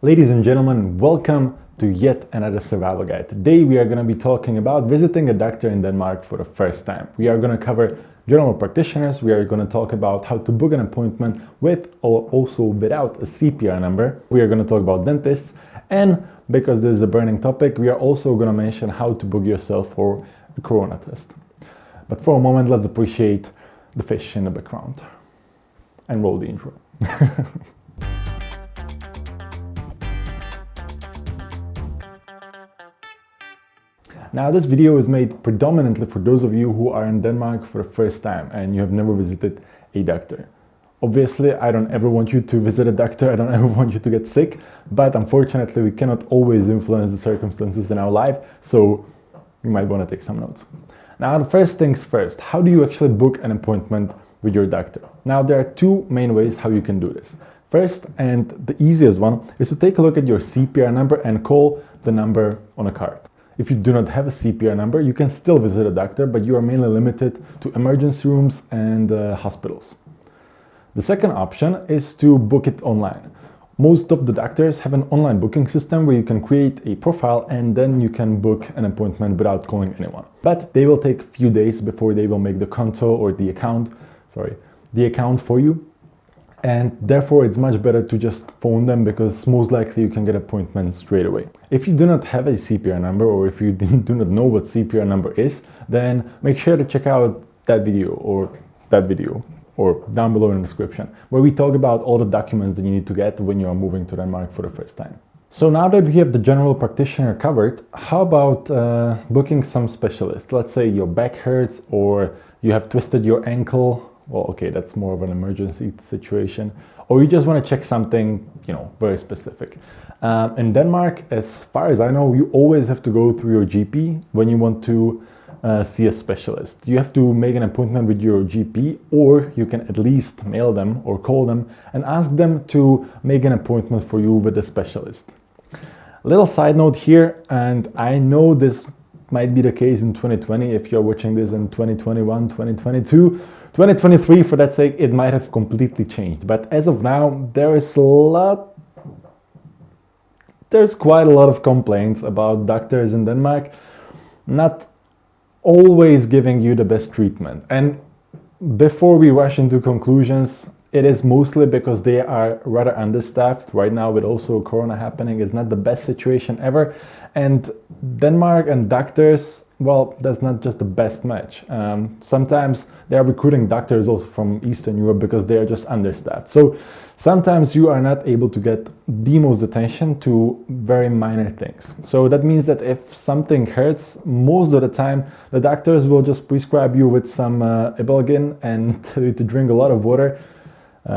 Ladies and gentlemen, welcome to yet another survival guide. Today we are going to be talking about visiting a doctor in Denmark for the first time. We are going to cover general practitioners, we are going to talk about how to book an appointment with or also without a CPR number. We are going to talk about dentists, and because this is a burning topic, we are also going to mention how to book yourself for a corona test. But for a moment, let's appreciate the fish in the background and roll the intro. Now, this video is made predominantly for those of you who are in Denmark for the first time and you have never visited a doctor. Obviously, I don't ever want you to visit a doctor, I don't ever want you to get sick, but unfortunately we cannot always influence the circumstances in our life, so you might want to take some notes. Now, the first things first, how do you actually book an appointment with your doctor? Now, there are two main ways how you can do this. First, and the easiest one, is to take a look at your CPR number and call the number on a card. If you do not have a CPR number, you can still visit a doctor, but you are mainly limited to emergency rooms and hospitals. The second option is to book it online. Most of the doctors have an online booking system where you can create a profile and then you can book an appointment without calling anyone. But they will take a few days before they will make the konto or the account for you. And therefore it's much better to just phone them, because most likely you can get appointments straight away. If you do not have a CPR number, or if you do not know what CPR number is, then make sure to check out that video or down below in the description, where we talk about all the documents that you need to get when you are moving to Denmark for the first time. So now that we have the general practitioner covered, how about booking some specialist? Let's say your back hurts or you have twisted your ankle. Well, okay, that's more of an emergency situation. Or you just want to check something, very specific. In Denmark, as far as I know, you always have to go through your GP when you want to see a specialist. You have to make an appointment with your GP, or you can at least mail them or call them and ask them to make an appointment for you with a specialist. Little side note here, and I know this might be the case in 2020 if you're watching this in 2021, 2022, 2023, for that sake, it might have completely changed. But as of now, there's quite a lot of complaints about doctors in Denmark not always giving you the best treatment. And before we rush into conclusions, it is mostly because they are rather understaffed. Right now, with also Corona happening, it's not the best situation ever. And Denmark and doctors, well, that's not just the best match. Sometimes they are recruiting doctors also from Eastern Europe because they are just understaffed. So sometimes you are not able to get the most attention to very minor things. So that means that if something hurts, most of the time the doctors will just prescribe you with some Ibalgin and tell you to drink a lot of water.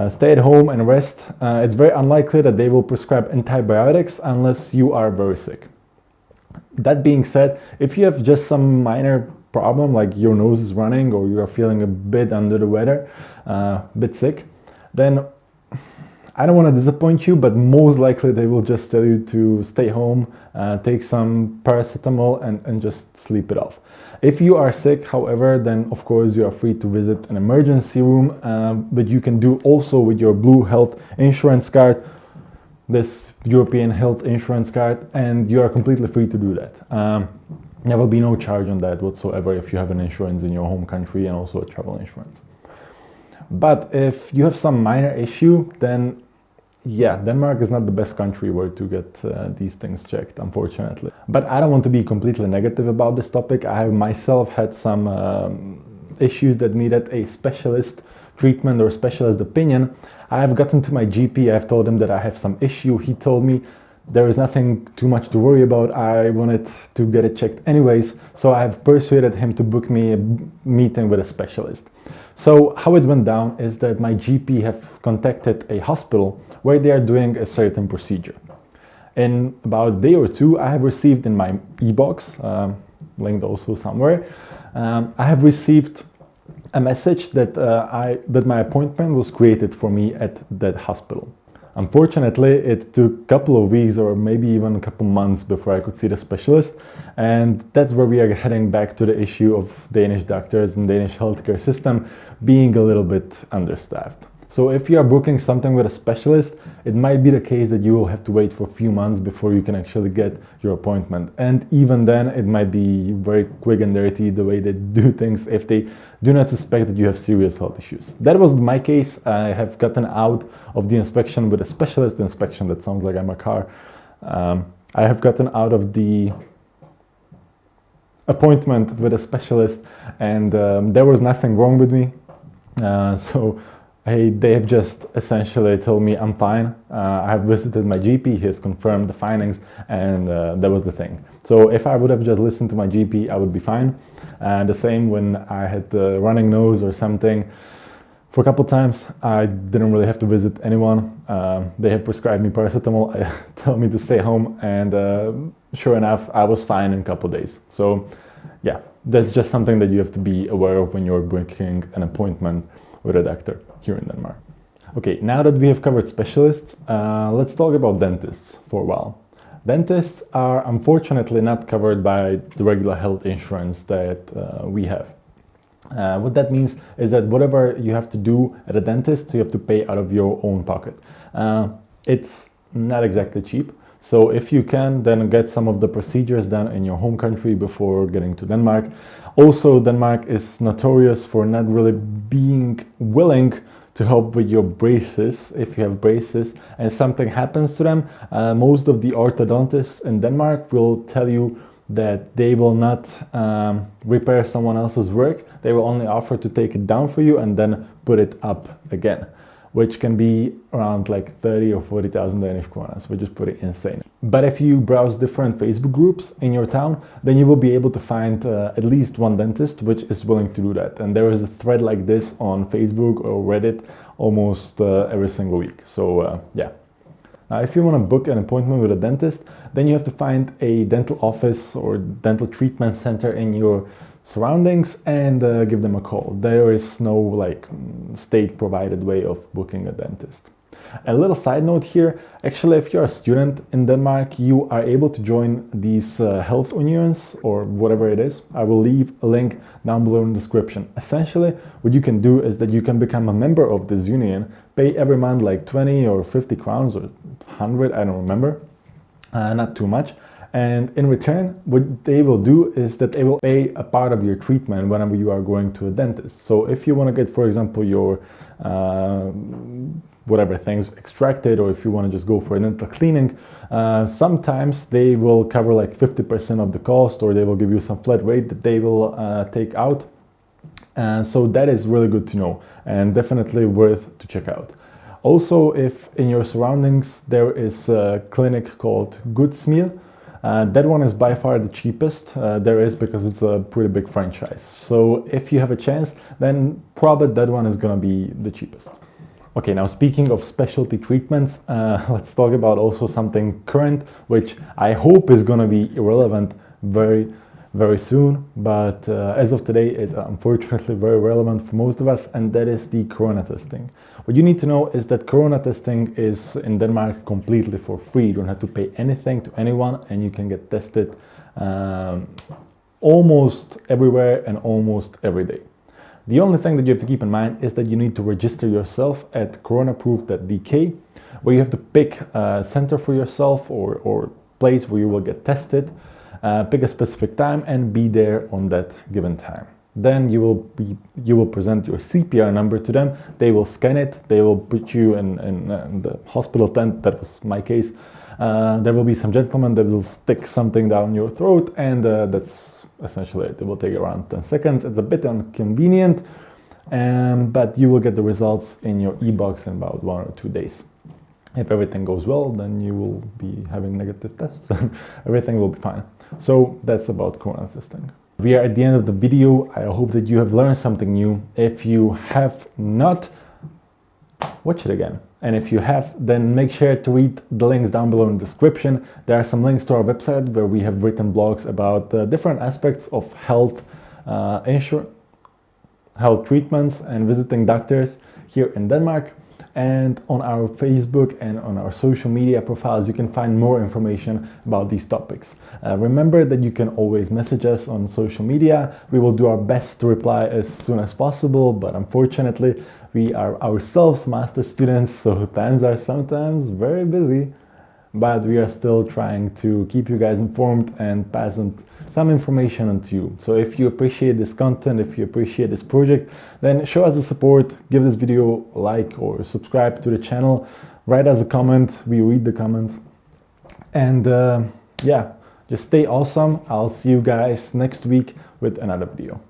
Stay at home and rest. It's very unlikely that they will prescribe antibiotics unless you are very sick. That being said, if you have just some minor problem, like your nose is running or you are feeling a bit under the weather, a bit sick, then I don't want to disappoint you, but most likely they will just tell you to stay home, take some paracetamol and just sleep it off. If you are sick, however, then of course you are free to visit an emergency room, but you can do also with your Blue Health insurance card, this European health insurance card, and you are completely free to do that. There will be no charge on that whatsoever if you have an insurance in your home country and also a travel insurance. But if you have some minor issue, then yeah, Denmark is not the best country where to get these things checked, unfortunately. But I don't want to be completely negative about this topic. I have myself had some issues that needed a specialist treatment or specialist opinion. I have gotten to my GP, I have told him that I have some issue. He told me there is nothing too much to worry about. I wanted to get it checked anyways, so I have persuaded him to book me a meeting with a specialist. So how it went down is that my GP have contacted a hospital where they are doing a certain procedure. In about a day or two, I have received in my e-box, linked also somewhere, I have received a message that that my appointment was created for me at that hospital. Unfortunately, it took a couple of weeks or maybe even a couple months before I could see the specialist, and that's where we are heading back to the issue of Danish doctors and Danish healthcare system being a little bit understaffed. So if you are booking something with a specialist, it might be the case that you will have to wait for a few months before you can actually get your appointment. And even then, it might be very quick and dirty the way they do things if they do not suspect that you have serious health issues. That was my case. I have gotten out of the inspection with a specialist inspection. That sounds like I'm a car. I have gotten out of the appointment with a specialist, and there was nothing wrong with me. They have just essentially told me I'm fine. I have visited my GP, he has confirmed the findings, and that was the thing. So if I would have just listened to my GP, I would be fine. The same when I had the running nose or something. For a couple times, I didn't really have to visit anyone. They have prescribed me paracetamol, tell me to stay home, and sure enough, I was fine in a couple days. So yeah, that's just something that you have to be aware of when you're booking an appointment with a doctor here in Denmark. Okay, now that we have covered specialists, let's talk about dentists for a while. Dentists are unfortunately not covered by the regular health insurance that we have. What that means is that whatever you have to do at a dentist, you have to pay out of your own pocket. It's not exactly cheap. So if you can, then get some of the procedures done in your home country before getting to Denmark. Also, Denmark is notorious for not really being willing to help with your braces if you have braces and something happens to them. Most of the orthodontists in Denmark will tell you that they will not repair someone else's work. They will only offer to take it down for you and then put it up again, which can be around like 30 or 40,000 Danish kroners, which is pretty insane. But if you browse different Facebook groups in your town, then you will be able to find at least one dentist which is willing to do that. And there is a thread like this on Facebook or Reddit almost every single week. So yeah. Now, if you want to book an appointment with a dentist, then you have to find a dental office or dental treatment center in your surroundings and give them a call. There is no like state provided way of booking a dentist. A little side note here, actually if you're a student in Denmark, you are able to join these health unions or whatever it is. I will leave a link down below in the description. Essentially what you can do is that you can become a member of this union, pay every month like 20 or 50 crowns or 100, I don't remember, not too much. And in return, what they will do is that they will pay a part of your treatment whenever you are going to a dentist. So if you want to get, for example, your whatever things extracted, or if you want to just go for a dental cleaning, sometimes they will cover like 50% of the cost, or they will give you some flat rate that they will take out. So that is really good to know and definitely worth to check out. Also, if in your surroundings there is a clinic called Goodsmeal, that one is by far the cheapest there is because it's a pretty big franchise. So if you have a chance, then probably that one is gonna be the cheapest. Okay, now speaking of specialty treatments, let's talk about also something current, which I hope is gonna be irrelevant very soon, but as of today, it's unfortunately very relevant for most of us, and that is the corona testing. What you need to know is that corona testing is in Denmark completely for free. You don't have to pay anything to anyone, and you can get tested almost everywhere and almost every day. The only thing that you have to keep in mind is that you need to register yourself at coronaproof.dk, where you have to pick a center for yourself or place where you will get tested. Pick a specific time and be there on that given time. Then you will present your CPR number to them. They will scan it. They will put you in the hospital tent. That was my case. There will be some gentlemen that will stick something down your throat, and that's essentially it. It will take around 10 seconds. It's a bit inconvenient, but you will get the results in your e-box in about 1 or 2 days. If everything goes well, then you will be having negative tests and everything will be fine. So that's about corona testing. We are at the end of the video. I hope that you have learned something new. If you have not, watch it again. And if you have, then make sure to read the links down below in the description. There are some links to our website where we have written blogs about different aspects of health treatments and visiting doctors here in Denmark. And on our Facebook and on our social media profiles, you can find more information about these topics. Remember that you can always message us on social media. We will do our best to reply as soon as possible, but unfortunately, We are ourselves master students, so times are sometimes very busy, but we are still trying to keep you guys informed and pass on some information on to you. So if you appreciate this content, if you appreciate this project, then show us the support, give this video a like or subscribe to the channel, write us a comment, we read the comments, and yeah, just stay awesome. I'll see you guys next week with another video.